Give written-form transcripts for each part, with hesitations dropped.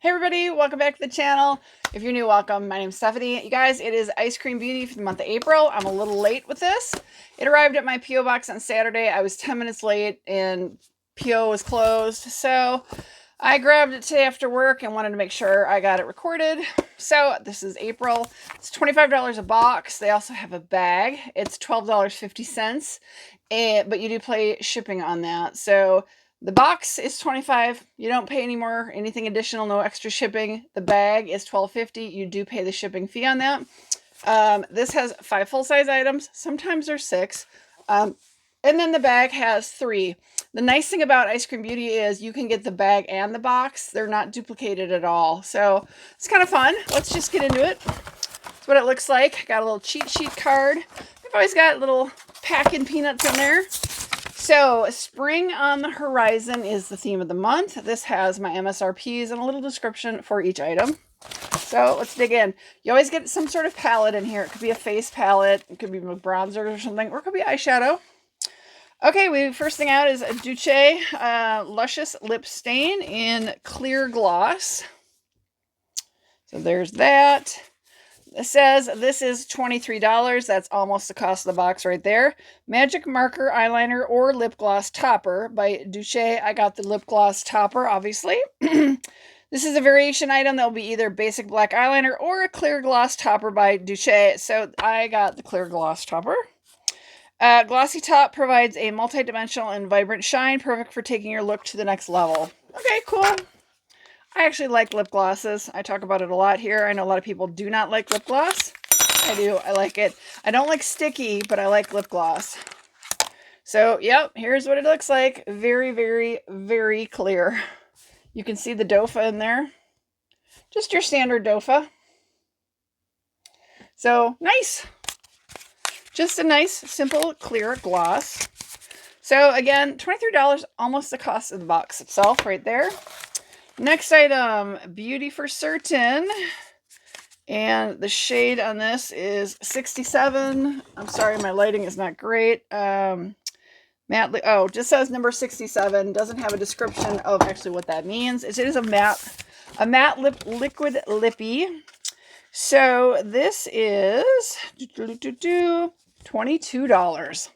Hey everybody, welcome back to the channel. If you're new, welcome. My name's Stephanie. You guys, it is Ice Cream Beauty for the month of April. I'm a little late with this. It arrived at my P.O. box on Saturday. I was 10 minutes late and P.O. was closed. So I grabbed it today after work and wanted to make sure I got it recorded. So this is April. It's $25 a box. They also have a bag. It's $12.50, but you do pay shipping on that. So the box is $25. You don't pay any more, anything additional, no extra shipping. The bag is $12.50. You do pay the shipping fee on that. This has 5 full-size items. Sometimes there's 6. And then the bag has 3. The nice thing about Ice Cream Beauty is you can get the bag and the box. They're not duplicated at all. So it's kind of fun. Let's just get into it. That's what it looks like. Got a little cheat sheet card. I've always got little packing peanuts in there. So spring on the horizon is the theme of the month. This has my MSRPs and a little description for each item. So let's dig in. You always get some sort of palette in here. It could be a face palette. It could be bronzer or something. Or it could be eyeshadow. Okay, first thing out is a Duce Luscious Lip Stain in Clear Gloss. So there's that. It says this is $23. That's almost the cost of the box right there. Magic Marker Eyeliner or Lip Gloss Topper by Duce. I got the Lip Gloss Topper, obviously. This is a variation item that will be either basic black eyeliner or a clear gloss topper by Duce. So I got the clear gloss topper. Glossy Top provides a multi-dimensional and vibrant shine, perfect for taking your look to the next level. Okay, cool. I actually like lip glosses. I talk about it a lot here. I know a lot of people do not like lip gloss. I do. I like it. I don't like sticky, but I like lip gloss. So, yep, here's what it looks like. Very, very, very clear. You can see the dofa in there. Just your standard dofa. So, nice. Just a nice, simple, clear gloss. So, again, $23, almost the cost of the box itself right there. Next item, Beauty for Certain, and the shade on this is 67. I'm sorry, my lighting is not great. Just says number 67. Doesn't have a description of actually what that means. It is a matte liquid lippy. So this is $22.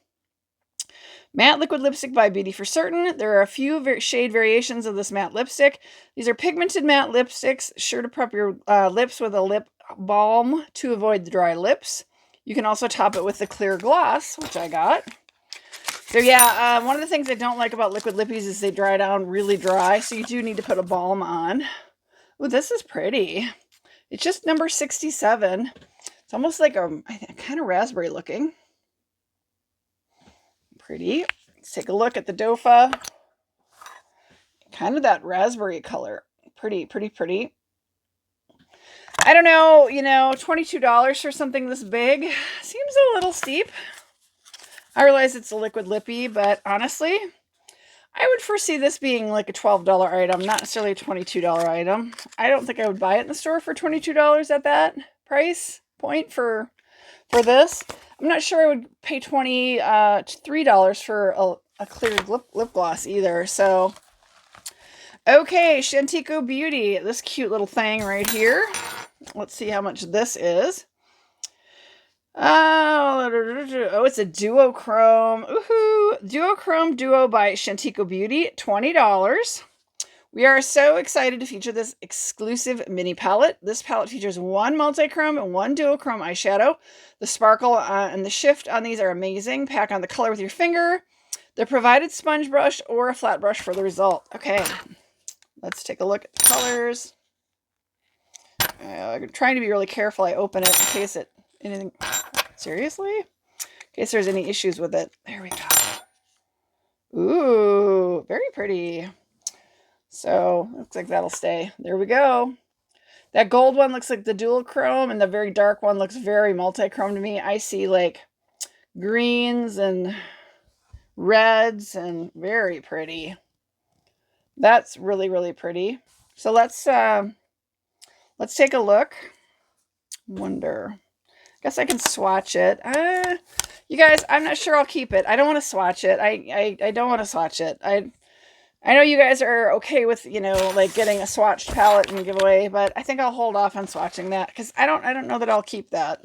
Matte liquid lipstick by Beauty for Certain. There are a few shade variations of this matte lipstick. These are pigmented matte lipsticks, sure to prep your lips with a lip balm to avoid the dry lips. You can also top it with the clear gloss, which I got. So yeah, one of the things I don't like about liquid lippies is they dry down really dry, so you do need to put a balm on. Oh, this is pretty. It's just number 67. It's almost like a kind of raspberry looking. Pretty. Let's take a look at the dofa. Kind of that raspberry color. Pretty, pretty, pretty. I don't know, $22 for something this big seems a little steep. I realize it's a liquid lippy, but honestly, I would foresee this being like a $12 item, not necessarily a $22 item. I don't think I would buy it in the store for $22 at that price point for this. I'm not sure I would pay $23 for a clear lip gloss either. So, okay, Shantico Beauty. This cute little thing right here. Let's see how much this is. Oh, it's a duochrome. Woohoo! Duochrome Duo by Shantico Beauty. $20. We are so excited to feature this exclusive mini palette. This palette features 1 multi-chrome and 1 duochrome eyeshadow. The sparkle and the shift on these are amazing. Pack on the color with your finger. The provided sponge brush or a flat brush for the result. Okay, let's take a look at the colors. I'm trying to be really careful. I open it in case seriously? In case there's any issues with it. There we go. Ooh, very pretty. So, looks like that'll stay. There we go. That gold one looks like the dual chrome, and the very dark one looks very multi-chrome to me. I see like greens and reds, and very pretty. That's really, really pretty. So let's take a look. Wonder. Guess I can swatch it. You guys, I'm not sure I'll keep it. I don't want to swatch it. I don't want to swatch it. I know you guys are okay with, you know, like getting a swatched palette and giveaway, but I think I'll hold off on swatching that because I don't know that I'll keep that.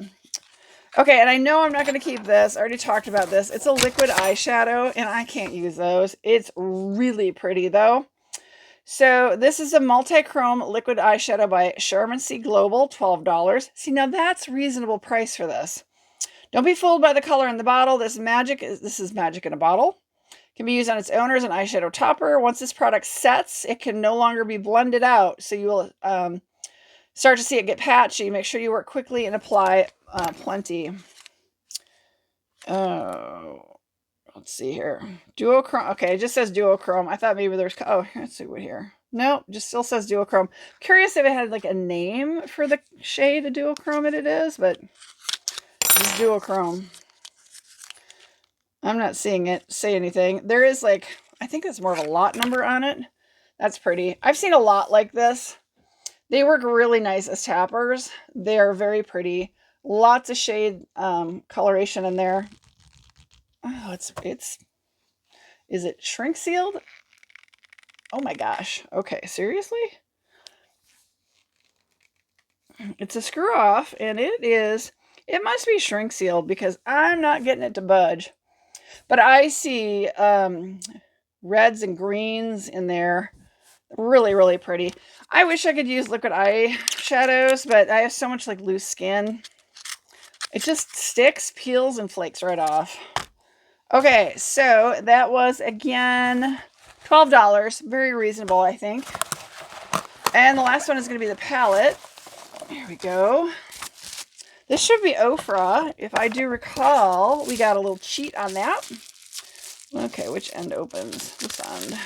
Okay, and I know I'm not going to keep this. I already talked about this. It's a liquid eyeshadow, and I can't use those. It's really pretty, though. So this is a multi-chrome liquid eyeshadow by Charmin C Global, $12. See, now that's reasonable price for this. Don't be fooled by the color in the bottle. This is magic in a bottle. It can be used on its own as an eyeshadow topper. Once this product sets, it can no longer be blended out. So you will start to see it get patchy. Make sure you work quickly and apply plenty. Oh, let's see here. Duochrome. Okay, it just says duochrome. I thought maybe there's... Oh, let's see what here. Nope, just still says duochrome. Curious if it had like a name for the shade of duochrome it is, but it's duochrome. I'm not seeing it say anything. There is like, I think it's more of a lot number on it. That's pretty. I've seen a lot like this. They work really nice as tappers. They are very pretty. Lots of shade coloration in there. Oh, is it shrink sealed? Oh my gosh. Okay, seriously? It's a screw off, and it must be shrink sealed because I'm not getting it to budge. But I see reds and greens in there. Really, really pretty. I wish I could use liquid eye shadows, but I have so much like loose skin. It just sticks, peels, and flakes right off. Okay, so that was, again, $12. Very reasonable, I think. And the last one is going to be the palette. Here we go. This should be Ofra. If I do recall, we got a little cheat on that. Okay, which end opens? This end.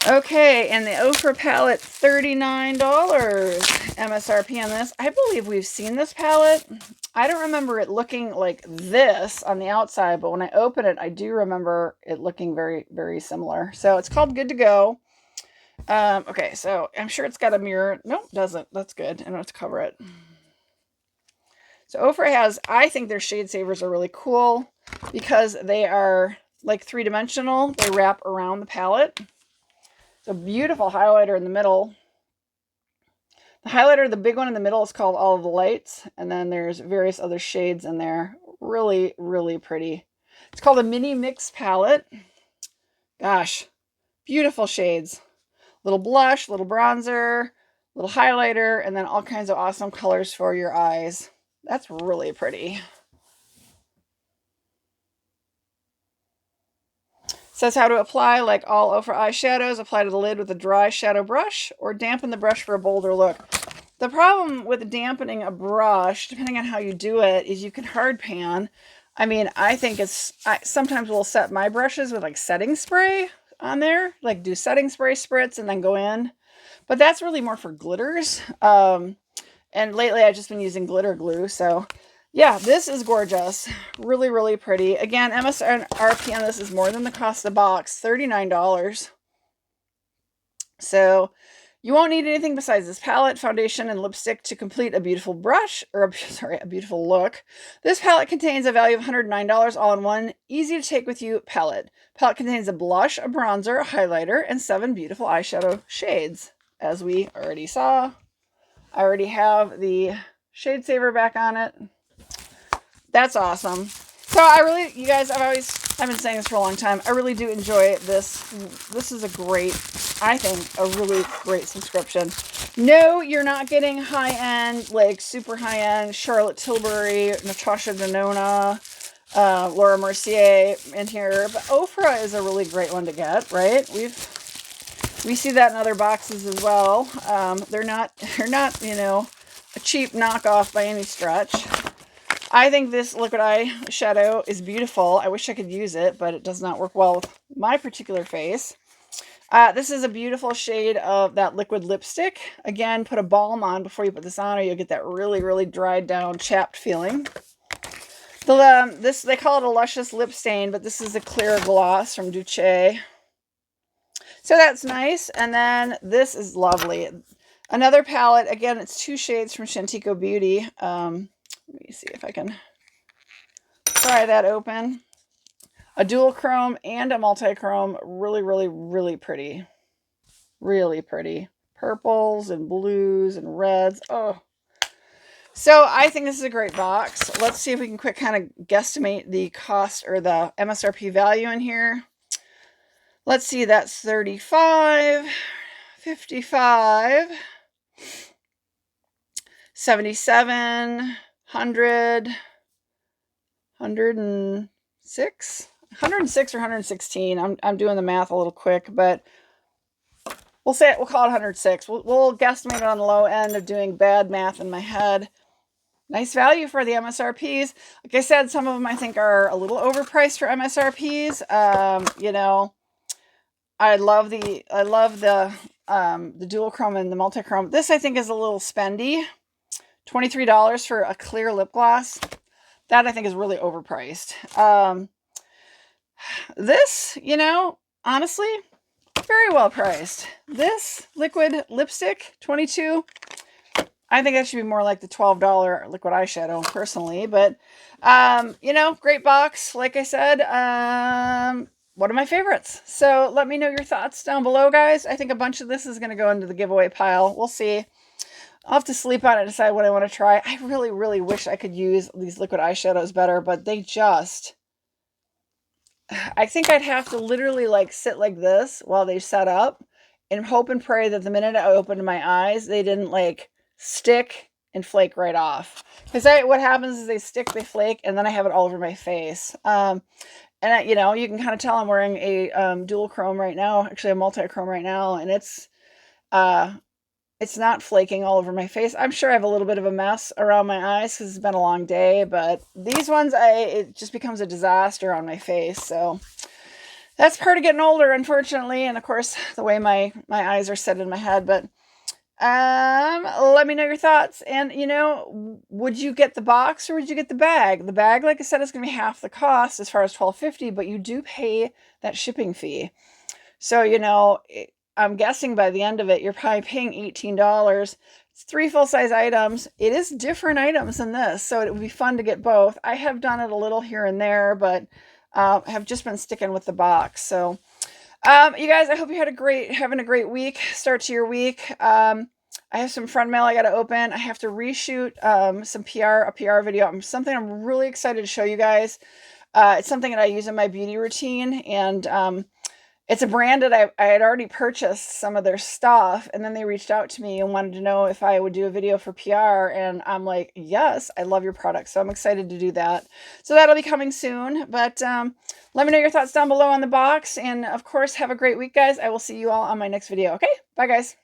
Okay, and the Ofra palette, $39 MSRP on this. I believe we've seen this palette. I don't remember it looking like this on the outside, but when I open it, I do remember it looking very, very similar. So it's called Good to Go. Okay, so I'm sure it's got a mirror. Nope, doesn't. That's good. I don't have to cover it. So Ofra has, I think their shade savers are really cool because they are like three-dimensional. They wrap around the palette. It's a beautiful highlighter in the middle. The highlighter, the big one in the middle, is called All of the Lights. And then there's various other shades in there. Really, really pretty. It's called a Mini Mix Palette. Gosh, beautiful shades. Little blush, little bronzer, little highlighter, and then all kinds of awesome colors for your eyes. That's really pretty. Says how to apply. Like all Ofra eyeshadows, apply to the lid with a dry shadow brush or dampen the brush for a bolder look. The problem with dampening a brush, depending on how you do it, is you can hard pan. I mean, I think I sometimes will set my brushes with like setting spray on there, like do setting spray spritz and then go in. But that's really more for glitters. And lately I've just been using glitter glue. So yeah, this is gorgeous. Really, really pretty. Again, MSRP on this is more than the cost of the box, $39. So you won't need anything besides this palette, foundation, and lipstick to complete a beautiful brush, or a beautiful look. This palette contains a value of $109 all in one, easy to take with you palette. Palette contains a blush, a bronzer, a highlighter, and 7 beautiful eyeshadow shades, as we already saw. I already have the shade saver back on it. That's awesome. So I really, you guys, I've been saying this for a long time. I really do enjoy this. This is a great, I think, a really great subscription. No, you're not getting high-end, like super high-end Charlotte Tilbury, Natasha Denona, Laura Mercier in here. But Ofra is a really great one to get, right? We see that in other boxes as well. They're not, you know, a cheap knockoff by any stretch. I think this liquid eye shadow is beautiful. I wish I could use it, but it does not work well with my particular face. This is a beautiful shade of that liquid lipstick. Again, put a balm on before you put this on, or you'll get that really, really dried down, chapped feeling. They call it a luscious lip stain, but this is a clear gloss from Duce. So that's nice. And then this is lovely. Another palette. Again, it's 2 shades from Shantico Beauty. Let me see if I can pry that open. a dual chrome and a multi-chrome. Really, really, really pretty. Really pretty. Purples and blues and reds. Oh. So I think this is a great box. Let's see if we can quick kind of guesstimate the cost or the MSRP value in here. Let's see, that's 35, 55, 77, 100, 106, 106 or 116. I'm doing the math a little quick, but we'll call it 106. We'll guesstimate it on the low end of doing bad math in my head. Nice value for the MSRPs. Like I said, some of them I think are a little overpriced for MSRPs. You know, I love the dual chrome and the multi-chrome. This I think is a little spendy. $23 for a clear lip gloss. That I think is really overpriced. This, you know, honestly, very well priced. This liquid lipstick, $22. I think that should be more like the $12 liquid eyeshadow personally, but you know, great box. Like I said, one of my favorites. So let me know your thoughts down below, guys. I think a bunch of this is going to go into the giveaway pile. We'll see. I'll have to sleep on it and decide what I want to try. I really, really wish I could use these liquid eyeshadows better, but they just... I think I'd have to literally like sit like this while they set up and hope and pray that the minute I opened my eyes, they didn't like stick and flake right off. Because what happens is they stick, they flake, and then I have it all over my face. And you know, you can kind of tell I'm wearing a dual chrome right now, actually a multi-chrome right now, and it's not flaking all over my face. I'm sure I have a little bit of a mess around my eyes because it's been a long day, but these ones, it just becomes a disaster on my face. So that's part of getting older, unfortunately, and of course the way my eyes are set in my head. But let me know your thoughts. And you know, would you get the box or would you get the bag? The bag, like I said, is going to be half the cost as far as $12.50, but you do pay that shipping fee. So, you know, I'm guessing by the end of it, you're probably paying $18. It's 3 full-size items. It is different items than this, so it would be fun to get both. I have done it a little here and there, but have just been sticking with the box. So, you guys, I hope you had having a great week, start to your week. I have some friend mail I got to open. I have to reshoot a PR video. Something I'm really excited to show you guys. It's something that I use in my beauty routine, and it's a brand that I had already purchased some of their stuff, and then they reached out to me and wanted to know if I would do a video for PR, and I'm like, yes, I love your product, so I'm excited to do that. So that'll be coming soon, but let me know your thoughts down below on the box, and of course, have a great week, guys. I will see you all on my next video, okay? Bye, guys.